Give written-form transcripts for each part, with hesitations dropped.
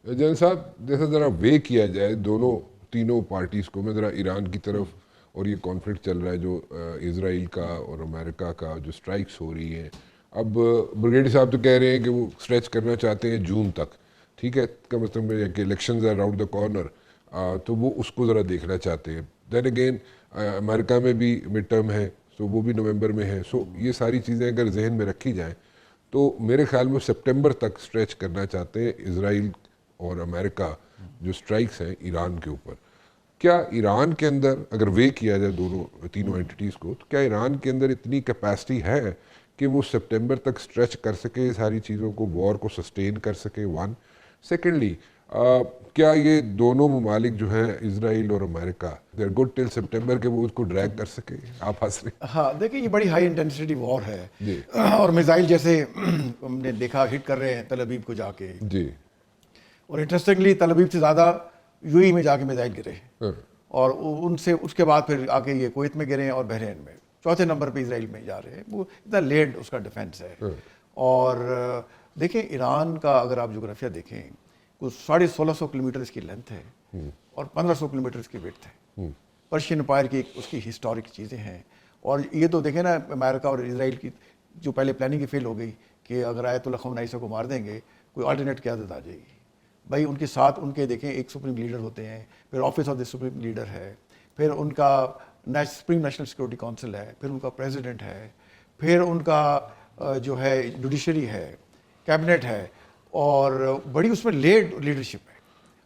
جن صاحب جیسا ذرا وے کیا جائے دونوں تینوں پارٹیز کو، میں ذرا ایران کی طرف اور یہ کانفلکٹ چل رہا ہے جو اسرائیل کا اور امریکہ کا جو سٹرائکس ہو رہی ہیں، اب بریگیڈی صاحب تو کہہ رہے ہیں کہ وہ سٹریچ کرنا چاہتے ہیں جون تک، ٹھیک ہے، کم از کم کہ elections are around the corner، تو وہ اس کو ذرا دیکھنا چاہتے ہیں. دین اگین امریکہ میں بھی مڈ ٹرم ہے، سو وہ بھی نومبر میں ہے. سو یہ ساری چیزیں اگر ذہن میں رکھی جائیں تو میرے خیال میں سپٹمبر تک سٹریچ کرنا چاہتے ہیں اسرائیل اور امریکہ جو سٹرائکس ہیں ایران کے اوپر. کیا ایران کے اندر اگر وے کیا جائے دونوں تینوں اینٹیز کو، تو کیا ایران کے اندر اتنی کیپیسٹی ہے کہ وہ سپٹمبر تک سٹریچ کر سکے ساری چیزوں کو، وار کو سسٹین کر سکے؟ ون. سیکنڈلی، کیا یہ دونوں ممالک جو ہیں اسرائیل اور امریکہ they are good till September کہ وہ اس کو ڈریگ کر سکے؟ آپ ہنس رہے. ہاں دیکھیں یہ بڑی ہائی انٹینسٹی وار ہے جی اور میزائل جیسے ہم نے دیکھا ہٹ کر رہے ہیں تل ابیب کو جا کے، جی اور انٹرسٹنگلی تل ابیب سے زیادہ یو ای میں جا کے میزائل گرے، اور ان سے اس کے بعد پھر آ کے یہ کویت میں گرے اور بحرین میں، چوتھے نمبر پہ اسرائیل میں جا رہے ہیں. وہ اتنا لیڈ اس کا ڈیفینس ہے. اور دیکھیں ایران کا اگر آپ جغرافیہ دیکھیں، کچھ 1650 کلومیٹر اس کی لینتھ ہے اور 1500 کلومیٹر اس کی وڈتھ ہے. پرشین امپائر کی اس کی ہسٹورک چیزیں ہیں. اور یہ تو دیکھیں نا امریکہ اور اسرائیل کی جو پہلے پلاننگ کی فیل ہو گئی کہ اگر آیت اللہ خامنہ ای کو مار دیں گے کوئی آلٹرنیٹ قیادت آ جائے گی. بھائی ان کے ساتھ ان کے دیکھیں ایک سپریم لیڈر ہوتے ہیں، پھر office of the supreme leader ہے، پھر ان کا سپریم نیشنل سیکورٹی کونسل ہے، پھر ان کا پریزیڈنٹ ہے، پھر ان کا جو ہے جوڈیشری ہے، کیبنٹ ہے، اور بڑی اس میں لیڈرشپ ہے.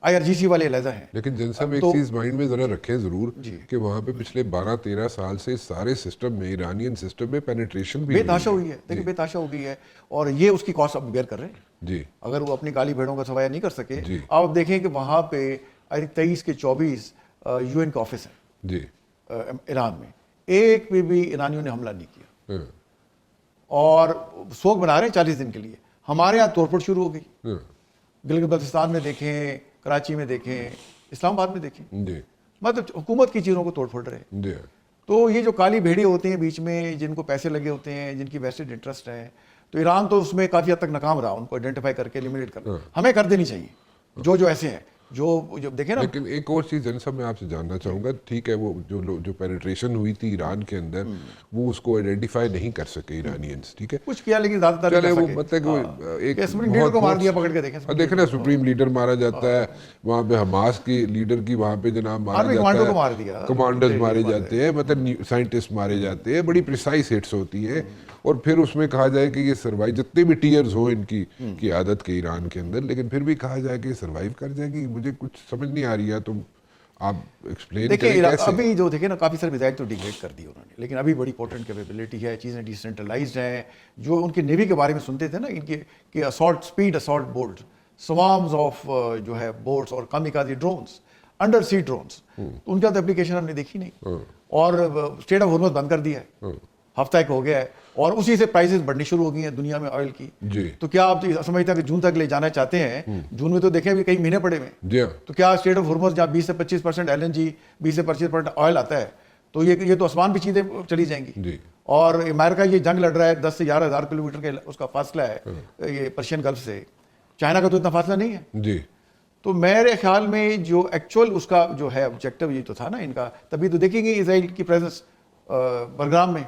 آئی آر جی سی والے علیحدہ ہیں. لیکن جن صاحب ایک چیز مائنڈ میں ذرا رکھیں ضرور کہ وہاں پہ پچھلے 12-13 سال سے سارے سسٹم میں، ایرانین سسٹم میں پینیٹریشن بھی بے تحاشا ہوئی ہے. دیکھیں بے تحاشا ہو گئی ہے، اور یہ اس کی کاسٹ اب بیئر کر رہے ہیں. جی اگر وہ اپنی کالی بھیڑوں کا سفایا نہیں کر سکے. آپ دیکھیں کہ وہاں پہ 23 کے 24 یو این کے آفس ہیں جی ایران میں، ایک پہ بھی ایرانیوں نے حملہ نہیں کیا، اور سوگ بنا رہے ہیں 40 دن کے لیے. ہمارے یہاں توڑ پھوڑ شروع ہو گئی. گلگت بلتستان میں دیکھیں، کراچی میں دیکھیں، اسلام آباد میں دیکھیں، مطلب حکومت کی چیزوں کو توڑ پھوڑ رہے ہیں. تو یہ جو کالی بھیڑی ہوتے ہیں بیچ میں، جن کو پیسے لگے ہوتے ہیں، جن کی ویسٹڈ انٹرسٹ ہے، تو ایران تو اس میں کافی حد تک ناکام رہا ان کو آئیڈینٹیفائی کر کے ایلیمینیٹ کرنا. ہمیں کر دینی چاہیے جو ایسے ہیں جو دیکھیں نا. لیکن ایک اور چیز جن صاحب میں آپ سے جاننا چاہوں گا، ٹھیک ہے وہ جو پینیٹریشن ہوئی تھی ایران کے اندر وہ اس کو آئیڈینٹیفائی نہیں کر سکے ایرانینز، ٹھیک ہے، کچھ کیا لیکن زیادہ تر چلے وہ مطلب ایک سپریم لیڈر کو مار دیا پکڑ کے. دیکھیں نا سپریم لیڈر مارا جاتا ہے وہاں پہ، حماس کی لیڈر کی وہاں پہ جناب مارا جاتا ہے، کمانڈرز مارے جاتے ہیں، مطلب سائنٹسٹ مارے جاتے ہیں، بڑی پریسائز ہٹس ہوتی ہے. اور پھر اس میں کہا جائے کہ یہ سروائیو، جتنے بھی ٹیئرز ہوں ان کی قیادت کے ایران کے اندر، لیکن پھر بھی کہا جائے کہ یہ سروائیو کر جائے گی. مجھے کچھ سمجھ نہیں آ رہی ہے، تم آپ ایکسپلین کریں کیسے. ابھی جو دیکھیں نا کافی سارے میزائل تو ڈیگریڈ کر دی انہوں نے، لیکن ابھی بڑی پورٹنٹ کیپیبلٹی ہے، چیزیں ڈیسینٹرلائزڈ ہیں. جو ان کی نیوی کے بارے میں سنتے تھے نا، ان کے کہ assault speed assault board, swarms of جو ہے بورڈز اور kamikaze drones, under sea drones, ان کا تو اپلیکیشن ہم نے دیکھی نہیں. اور اسٹریٹ آف ہارمز بند کر دیا ہے، ہفتہ ایک ہو گیا ہے، اور اسی سے پرائسز بڑھنی شروع ہو گئی ہیں دنیا میں آئل کی. تو کیا آپ سمجھتے ہیں کہ جون تک لے جانا چاہتے ہیں؟ جون میں تو دیکھیں ابھی کئی مہینے پڑے ہوئے. تو کیا اسٹریٹ آف ہارمز جہاں 20 سے 25% LNG، 20 سے 25% آئل آتا ہے، تو یہ تو آسمان پہ چیزیں چلی جائیں گی. اور امریکہ یہ جنگ لڑ رہا ہے 10 سے 11,000 کلومیٹر کا اس کا فاصلہ ہے یہ پرشین گلف سے. چائنا کا تو اتنا فاصلہ نہیں ہے. تو میرے خیال میں جو ایکچوئل اس کا جو ہے آبجیکٹو یہ تو تھا نا ان کا، تبھی تو دیکھیں گے اسرائیل کی پریزنس بلگرام میں.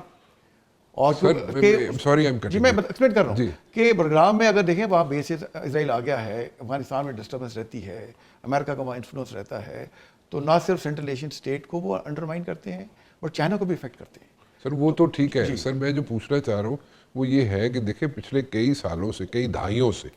اور جی میں ایکسپلین کر رہا ہوں کہ بلگرام میں اگر دیکھیں وہاں بیس اسرائیل آ گیا ہے، افغانستان میں ڈسٹربنس رہتی ہے، امریکہ کا وہاں انفلوئنس رہتا ہے، تو نہ صرف سینٹرل ایشین اسٹیٹ کو وہ انڈرمائن کرتے ہیں بٹ چائنا کو بھی افیکٹ کرتے ہیں. سر وہ تو ٹھیک ہے سر، میں جو پوچھنا چاہ رہا ہوں وہ یہ ہے کہ دیکھیں پچھلے کئی سالوں سے، کئی دہائیوں سے،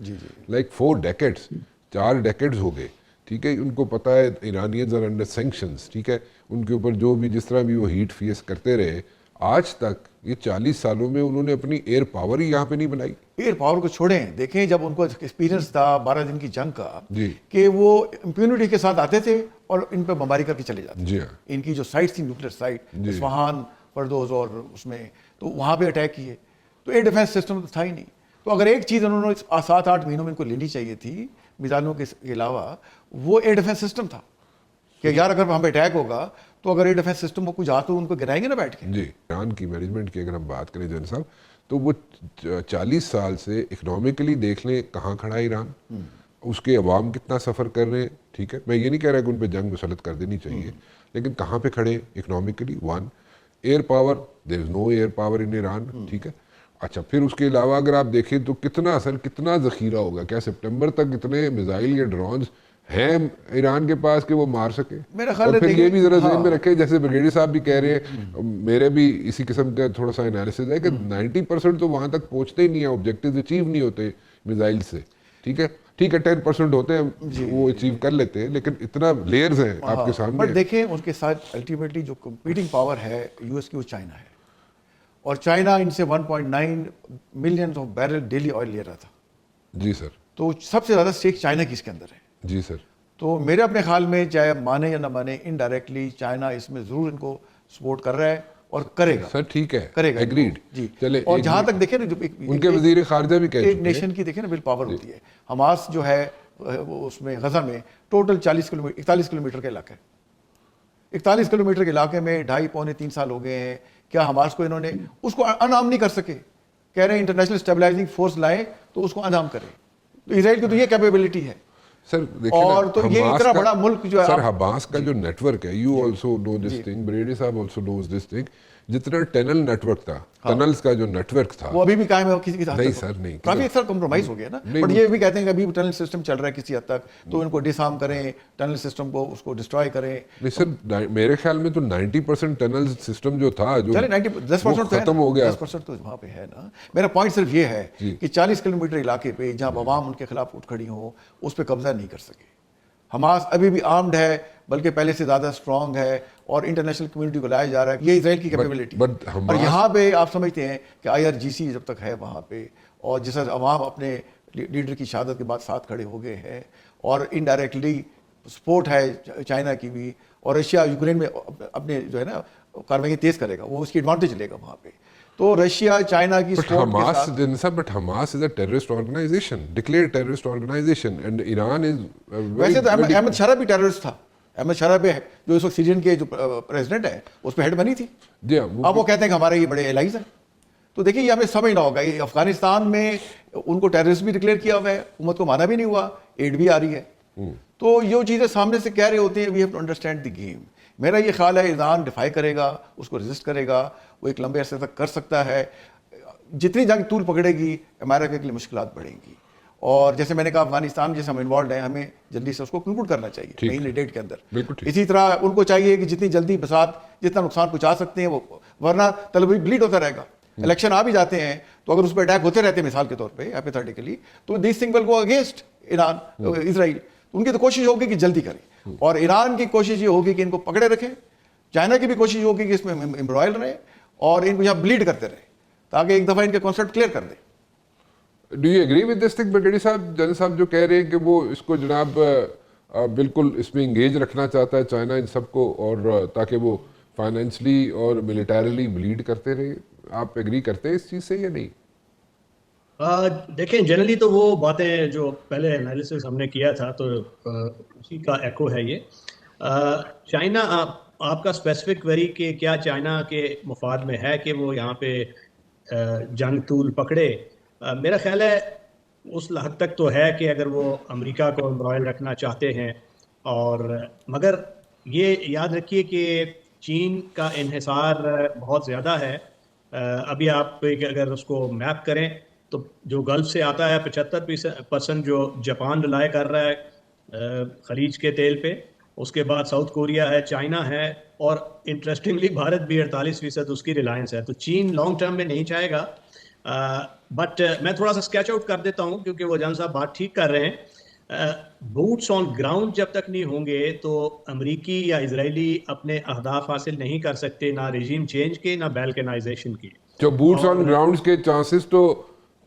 لائک 4 ڈیکیڈز، 4 ڈیکیڈز ہو گئے، ٹھیک ہے، ان کو پتہ ہے ایرانینز آر انڈر سینکشنز، ٹھیک ہے، ان کے اوپر جو بھی جس طرح بھی وہ ہیٹ فیس کرتے رہے. آج تک یہ 40 سالوں میں انہوں نے اپنی ایئر پاور ہی یہاں پہ نہیں بنائی. ایئر پاور کو چھوڑیں، دیکھیں جب ان کو ایکسپیرینس تھا 12 دن کی جنگ کا کہ وہ امپیونٹی کے ساتھ آتے تھے اور ان پہ بمباری کر کے چلے جاتے. ان کی جو سائٹس تھی نیوکلیر سائٹ، اصفہان، فردوس، اور اس میں تو وہاں پہ اٹیک کیے. تو ایئر ڈیفینس سسٹم تو تھا ہی نہیں. تو اگر ایک چیز انہوں نے 7-8 مہینوں میں ان کو لینی چاہیے تھی میزائلوں کے علاوہ، وہ ایئر ڈیفینس سسٹم تھا کہ یار اگر وہاں پہ اٹیک ہوگا تو اگر ایئر ڈیفینس سسٹم کو کچھ آ تو ان کو گرائیں گے نا بیٹھ کے. ایران کی مینجمنٹ کی اگر ہم بات کریں جن صاحب، تو وہ 40 سال سے اکنامکلی دیکھ لیں کہاں کھڑا ہے ایران، اس کے عوام کتنا سفر کر رہے ہیں. ٹھیک ہے, میں یہ نہیں کہہ رہا کہ ان پہ جنگ مسلط کر دینی چاہیے, لیکن کہاں پہ کھڑے اکنامکلی. ون, ایئر پاور, دیر از نو ایئر پاور ان ایران. ٹھیک ہے, اچھا پھر اس کے علاوہ اگر آپ دیکھیں تو کتنا اصل کتنا ذخیرہ ہوگا, کیا سپٹمبر تک اتنے میزائل یا ڈرونز ہیں ایران کے پاس کہ وہ مار سکے. اور پھر یہ بھی ذرا ذہن میں رکھے, جیسے بریگیڈیئر صاحب بھی کہہ رہے ہیں, میرے بھی اسی قسم کا تھوڑا سا انالیسز ہے کہ 90% تو وہاں تک پہنچتے ہی نہیں ہیں, آبجیکٹیوز اچیو نہیں ہوتے میزائل سے. ٹھیک ہے, 10% ہوتے ہیں وہ اچیو کر لیتے ہیں, لیکن اتنا لیئرز ہیں آپ کے سامنے. بٹ دیکھیں ان کے ساتھ الٹیمیٹلی جو کمپیٹنگ پاور ہے یو ایس کی, وہ چائنا ہے, اور چائنا ان سے 1.9 million of barrel daily oil لے رہا تھا. جی سر. تو سب سے زیادہ اسٹیک چائنا کی اس کے اندر ہے. جی سر. تو میرے اپنے خیال میں چاہے مانے یا نہ مانے, انڈائریکٹلی چائنا اس میں ضرور ان کو سپورٹ کر رہا ہے اور کرے گا. سر ٹھیک ہے, کرے گا, ایگریڈ. جی. چلے, اور جہاں تک دیکھیں نا, جو ان کے وزیر خارجہ بھی کہہ چکے ایک نیشن کی دیکھیں نا ول پاور ہوتی ہے. حماس جو ہے اس میں غزہ میں ٹوٹل 41 کلومیٹر کا علاقہ ہے. 41 کلومیٹر کے علاقے میں 2.5-3 سال ہو گئے ہیں. کیا حماس کو انہوں نے اس کو انعام نہیں کر سکے؟ کہہ رہے ہیں انٹرنیشنل اسٹیبلائزنگ فورس لائیں تو اس کو انعام کرے. تو اسرائیل کی تو یہ کیپیبلٹی ہے. سر دیکھیں, اور تو یہ اتنا بڑا ملک جو ہے, سر حماس کا جو نیٹ ورک ہے, you also know this thing, Brady صاحب آلسو نوز دس تھنگ, جتنا ٹنل نیٹ ورک تھا, ٹنلز کا جو نیٹ ورک تھا وہ ابھی بھی قائم ہے کسی کی حد تک. نہیں سر, نہیں, کافی اکثر کمپرومائز ہو گیا نا. بٹ یہ بھی کہتے ہیں کہ ابھی ٹنل سسٹم چل رہا ہے کسی حد تک, تو ان کو ڈس آرم کریں, ٹنل سسٹم کو اس کو ڈسٹروائے کریں. نہیں سر, میرے خیال میں تو 90% ٹنل سسٹم جو تھا جو 10% ختم ہو گیا. 10% تو وہاں پہ ہے نا. میرا پوائنٹ صرف یہ ہے کہ 40 کلومیٹر علاقے پہ جہاں عوام ان کے خلاف اٹھ کھڑی ہوں, اس پہ قبضہ نہیں کر سکے. حماس ابھی بھی آرمڈ ہے, بلکہ پہلے سے زیادہ اسٹرانگ ہے, اور انٹرنیشنل کمیونٹی کو لایا جا رہا ہے. یہ اسرائیل کی کیپیبلٹی. اور یہاں پہ آپ سمجھتے ہیں کہ IRGC جب تک ہے وہاں پہ, اور جس عوام اپنے لیڈر کی شہادت کے بعد ساتھ کھڑے ہو گئے ہیں, اور انڈائریکٹلی سپورٹ ہے چائنا کی بھی, اور رشیا یوکرین میں اپنے جو ہے نا کاروائیاں تیز کرے گا, وہ اس کی ایڈوانٹیج لے گا وہاں پہ. تو رشیا چائنا کی سپورٹ کے ساتھ. But Hamas is a terrorist organization, declared terrorist organization, and Iran is ویسے تو احمد شرح بھی ٹیررسٹ تھا. احمد شرح پہ جو اس وقت سیرین کے جو پریزیڈنٹ ہیں اس پہ ہیڈ بنی تھی. اب وہ کہتے ہیں کہ ہمارے یہ بڑے الائز ہیں. تو دیکھیے یہ ہمیں سمجھنا ہوگا, یہ افغانستان میں ان کو ٹیررسٹ بھی ڈکلیئر کیا ہوا ہے, حکومت کو مانا بھی نہیں ہوا, ایڈ بھی آ رہی ہے. تو یہ چیزیں سامنے سے کہہ رہے ہوتے ہیں, we have to understand the game. میرا یہ خیال ہے ایران ڈیفائی کرے گا, اس کو ریزسٹ کرے گا, وہ ایک لمبے عرصے تک کر سکتا ہے. جتنی جنگ طول پکڑے گی امریکہ کے لیے مشکلات بڑھیں گی. اور جیسے میں نے کہا افغانستان جیسے ہم انوالوڈ ہیں, ہمیں جلدی سے اس کو کنکلوڈ کرنا چاہیے مہینے ڈیٹ کے اندر. اسی طرح ان کو چاہیے کہ جتنی جلدی بساط جتنا نقصان پہنچا سکتے ہیں وہ, ورنہ طلبی بلیڈ ہوتا رہے گا. الیکشن آ بھی جاتے ہیں تو اگر اس پہ اٹیک ہوتے رہتے ہیں مثال کے طور پہ ہائپوتھیٹیکلی, تو this thing will go against Iran Israel. ان کی تو کوشش ہوگی کہ جلدی کریں, اور ایران کی کوشش یہ ہوگی کہ ان کو پکڑے رکھیں. چائنا کی بھی کوشش ہوگی کہ اس میں امبرائل رہیں اور ان کو یہاں بلیڈ کرتے رہیں, تاکہ ایک دفعہ ان کے کانسیپٹ کلیئر کر دیں. Do you agree with this thing brigadier صاحب, جنرل صاحب جو کہہ رہے ہیں کہ وہ اس کو جناب بالکل اس میں انگیج رکھنا چاہتا ہے چائنا ان سب کو, اور تاکہ وہ فائنینشلی اور ملیٹریلی بلیڈ کرتے رہے, آپ ایگری کرتے ہیں اس چیز سے یا نہیں؟ دیکھیں جنرلی تو وہ باتیں جو پہلے انالیسس ہم نے کیا تھا تو اسی کا ایکو ہے یہ. چائنا آپ کا اسپیسیفک ویری کہ کیا چائنا کے مفاد میں ہے کہ وہ یہاں پہ جنگ طول پکڑے, میرا خیال ہے اس حد تک تو ہے کہ اگر وہ امریکہ کو امبرائل رکھنا چاہتے ہیں. اور مگر یہ یاد رکھیے کہ چین کا انحصار بہت زیادہ ہے. ابھی آپ اگر اس کو میپ کریں تو جو گلف سے آتا ہے 75% جو جاپان ریلائی کر رہا ہے خلیج کے تیل پہ, اس کے بعد ساؤتھ کوریا ہے, چائنا ہے, اور انٹرسٹنگلی بھارت بھی 48% اس کی ریلائنس ہے. تو چین لانگ ٹرم میں نہیں چاہے گا. بٹ میں تھوڑا سا اسکیچ آؤٹ کر دیتا ہوں کیونکہ وہ جان صاحب بات ٹھیک کر رہے ہیں. بوٹس آن گراؤنڈ جب تک نہیں ہوں گے تو امریکی یا اسرائیلی اپنے اہداف حاصل نہیں کر سکتے, نہ ریجیم چینج کے نہ بیلکنائزیشن کی. جو بوٹس آن گراؤنڈ کے چانسز تو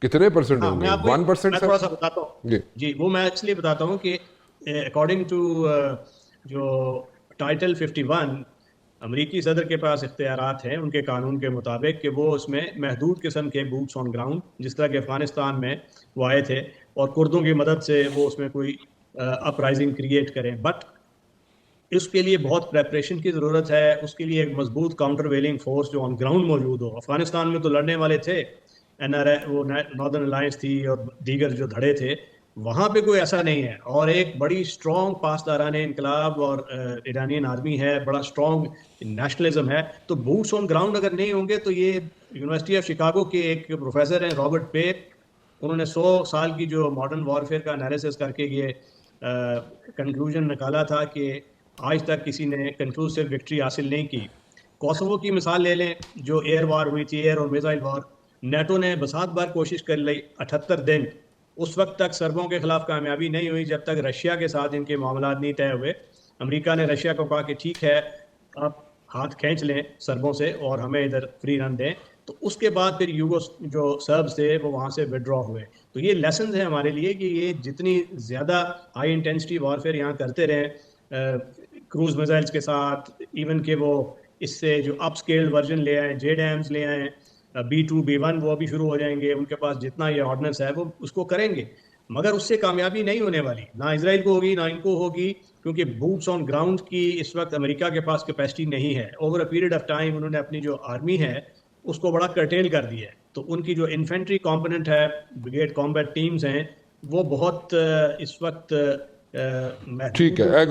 کتنے پرسنٹ ہوں گے؟ 1%. میں تھوڑا سا بتاتا ہوں جی, وہ میں اس لیے بتاتا ہوں کہ اکارڈنگ ٹو جو ٹائٹل 51 امریکی صدر کے پاس اختیارات ہیں ان کے قانون کے مطابق کہ وہ اس میں محدود قسم کے بوٹس آن گراؤنڈ جس طرح کہ افغانستان میں وہ آئے تھے اور کردوں کی مدد سے وہ اس میں کوئی اپ رائزنگ کریٹ کریں. بٹ اس کے لیے بہت پریپریشن کی ضرورت ہے, اس کے لیے ایک مضبوط کاؤنٹر ویلنگ فورس جو آن گراؤنڈ موجود ہو. افغانستان میں تو لڑنے والے تھے, NRA وہ ناردرن الائنس تھی اور دیگر جو دھڑے تھے, وہاں پہ کوئی ایسا نہیں ہے. اور ایک بڑی اسٹرانگ پاسداران انقلاب اور ایرانین آرمی ہے, بڑا اسٹرانگ نیشنلزم ہے. تو بوٹس آن گراؤنڈ اگر نہیں ہوں گے تو یہ یونیورسٹی آف شکاگو کے ایک پروفیسر ہیں رابرٹ پیپ, انہوں نے 100 سال کی جو ماڈرن وارفیئر کا انالیسس کر کے یہ کنکلوژن نکالا تھا کہ آج تک کسی نے کنکلوسیو وکٹری حاصل نہیں کی. کوسوو کی مثال لے لیں, جو ایئر وار ہوئی تھی, ایئر اور میزائل وار, نیٹو نے بسات بار کوشش کر لی, 78 دن, اس وقت تک سربوں کے خلاف کامیابی نہیں ہوئی جب تک رشیا کے ساتھ ان کے معاملات نہیں طے ہوئے. امریکہ نے رشیا کو کہا کہ ٹھیک ہے آپ ہاتھ کھینچ لیں سربوں سے اور ہمیں ادھر فری رن دیں. تو اس کے بعد پھر یوگو جو سربز تھے وہ وہاں سے وڈرا ہوئے. تو یہ لیسنز ہیں ہمارے لیے کہ یہ جتنی زیادہ ہائی انٹینسٹی وارفیئر یہاں کرتے رہیں, کروز میزائلز کے ساتھ, ایون کہ وہ اس سے جو اپ اسکیلڈ ورژن لے آئیں, جے ڈیمز لے آئیں, B2 B1 وہ بھی شروع ہو جائیں گے, ان کے پاس جتنا یہ آرڈننس ہے وہ اس کو کریں گے, مگر اس سے کامیابی نہیں ہونے والی, نہ اسرائیل کو ہوگی نہ ان کو ہوگی, کیونکہ بوٹس آن گراؤنڈ کی اس وقت امریکہ کے پاس کیپیسٹی نہیں ہے. Over a period of time انہوں نے اپنی جو آرمی ہے اس کو بڑا کرٹیل کر دیا ہے. تو ان کی جو انفینٹری کمپوننٹ ہے, بریگیڈ کامبیٹ ٹیمز ہیں, وہ بہت اس وقت ٹھیک ہے.